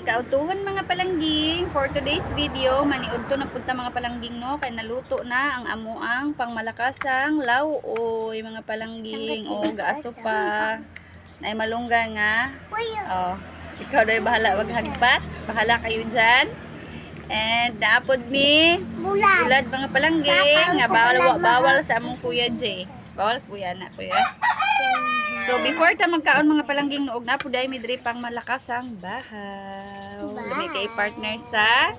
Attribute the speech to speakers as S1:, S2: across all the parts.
S1: Kautuhan mga palangging, for today's video, maniud to na punta mga palangging no, kay naluto na ang amuang pangmalakasang lauoy mga palangging. O gaaso pa. Nay malungga nga. Oh, ikaw daw bahala wag hagpat. Bahala kayo diyan. And naapod mi bulad mga palangging nga bawal sa among kuya J. Bawal kuya na kuya. So before ta magkaon mga palangging noog na puday mi diri pang malakasang bahaw. Dumi kay partner sa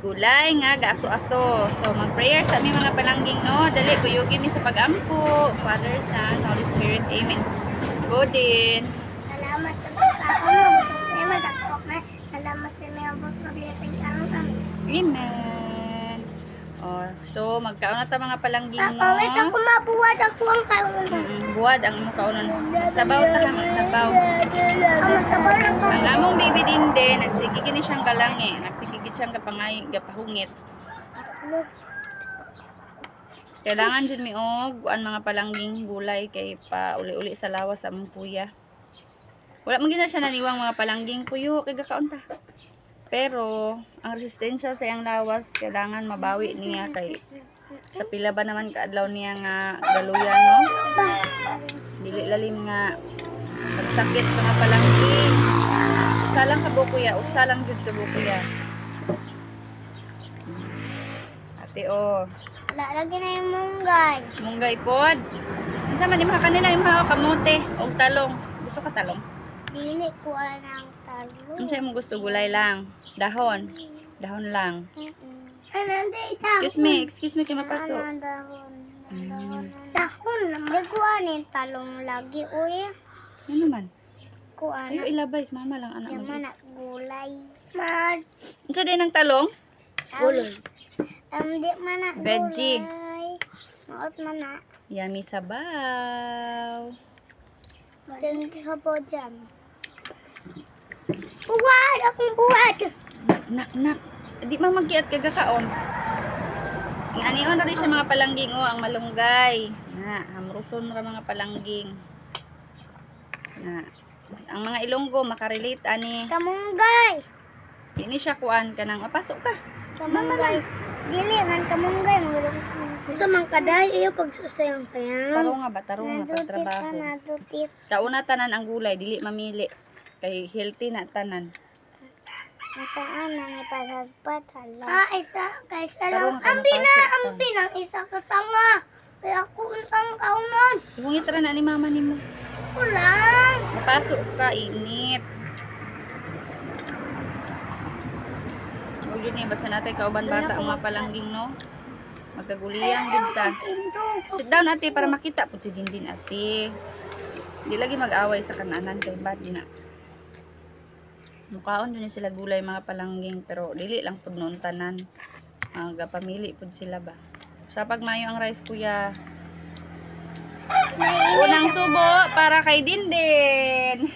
S1: gulay nga gaaso-aso. So mag-prayer sa aming mga palangging no. Dali kuyugi mi sa pag-ampo. Father, Son, Holy Spirit. Amen. Go din.
S2: Salamat sa pagkakaon. Salamat sa mga bot na blessing ang
S1: Amen. Oh, so magkaon na ta mga palangging no.
S2: Wait ako mabuwad ako ang kaon.
S1: Buwad ang imong kaunon. Sabaw ta kang sabaw.
S2: Masabaw lang ko.
S1: Ang among baby din nagsigi gini siyang galangi, nagsigigit siyang kapangay gapahungit. Kailangan jud mi og kuan mga palangging gulay kay pa uli-uli sa lawas sa among kuya. Wala man gina siya naniwang mga palangging puyo kay gakaon ta. Pero ang resistensya sa iyang lawas kailangan mabawi niya kay sa pila ba naman kaadlaw niya nga galuyan no. Dili lalim nga magsakit mga palangging. Usa lang ka kuya, usa lang jud ka kuya. Ate o.
S2: Lagi na yung munggay.
S1: Munggay pod. Unsa man imong kanila imong kamote og talong. Gusto ka talong?
S2: Dili ko ang talo.
S1: Unsa imong gusto gulay lang? Dahon. Dahon lang. Excuse me kay mapasok.
S2: Dahon naman. Kuanin talong lagi uy.
S1: Ano man?
S2: Kuan.
S1: Ayo ilabay, mama lang anak mo.
S2: Yaman na gulay. Mag.
S1: Unsa din ang talong?
S2: Gulay. Di man na
S1: Veggie.
S2: Maot man na.
S1: Yummy sabaw.
S2: Thank you po dyan. Buwad! Akong buwad!
S1: Nak. Di man magkiat kay gakaon. Ang anion na rin siya mga palangging o ang malunggay. Na, hamruson ra mga palangging. Na, ang mga Ilonggo makarelate ani.
S2: Kamunggay!
S1: Dini siya kuan kanang pasok ka.
S2: Kamunggay. Dili man kamunggay. Sa mangkaday iyo pagsusayang-sayang.
S1: Taro nga ba? Taro nga pagtrabaho.
S2: Natutit.
S1: Kauna tanan ang gulay, dili mamili. Kay healthy na tanan.
S2: Saan na may pasagpat sa lang. Isa. Kaysa
S1: Taro
S2: lang.
S1: nga
S2: Ambi na. Isa kasama. Kaya ako ang kaunon.
S1: Ibungit ra na ni mama nimo.
S2: Kulang.
S1: Mapasok ka, init. Huwag yun eh, basta natin kauban bata ang mga palangging, no? Magkaguliyang yun ta. Sit down ate para makita po si Dindin ate. Hindi lagi mag-away sa kananan kay bad din na. Mukhaon dun sila gulay mga palangging pero dili lang pud noon tanan. Pamili pud sila ba. Sa pagmayo ang rice kuya. Unang subo para kay Dindin.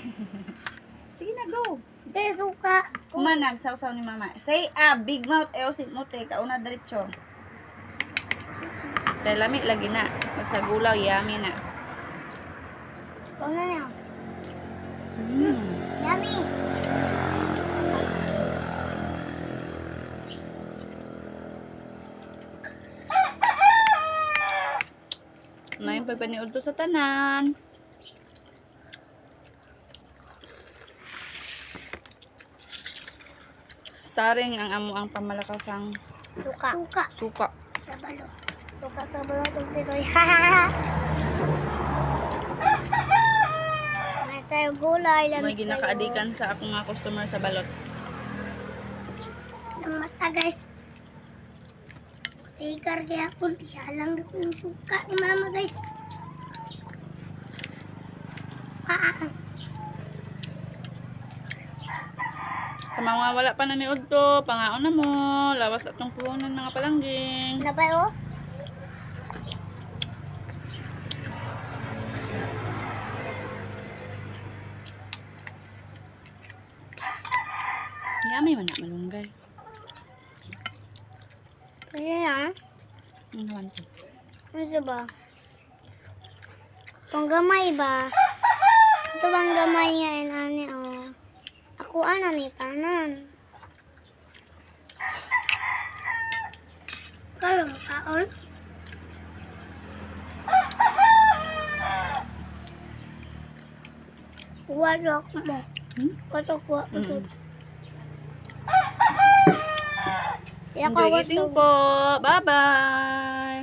S1: Sige na go.
S2: Kaya suka.
S1: Kumanag sausaw ni mama. Say big mouth eosit mo te kauna diretso. Kaya lami lagi na. Sa gulaw yummy na.
S2: Ikaw na niya.
S1: Mm.
S2: Yummy.
S1: May pagpaniod to sa tanan. Starring ang amo ang pamalakasang
S2: Suka. Suka.
S1: suka.
S2: Sa balo. Suka sa balo itong Pinoy. May tayo gulay.
S1: May ginakaadikan sa akong mga customer sa balot.
S2: Ng mata guys. Sigar kaya ako. Di alam ko yung suka ni mama guys.
S1: Sa mga wala pa na niod to, pangaon na mo. Lawas atong puhunan mga palangging.
S2: Nabay oh.
S1: Yummy man na malunggay.
S2: Kaya yan.
S1: Ang naman to.
S2: Ano ba? Panggamay ba? Ito bang gamay nga yan, ani, oh. Ako kuan na ni tanan. Kalong kaon. Wala ko mo. Kato ko. Ya
S1: Enjoy eating po. Bye-bye.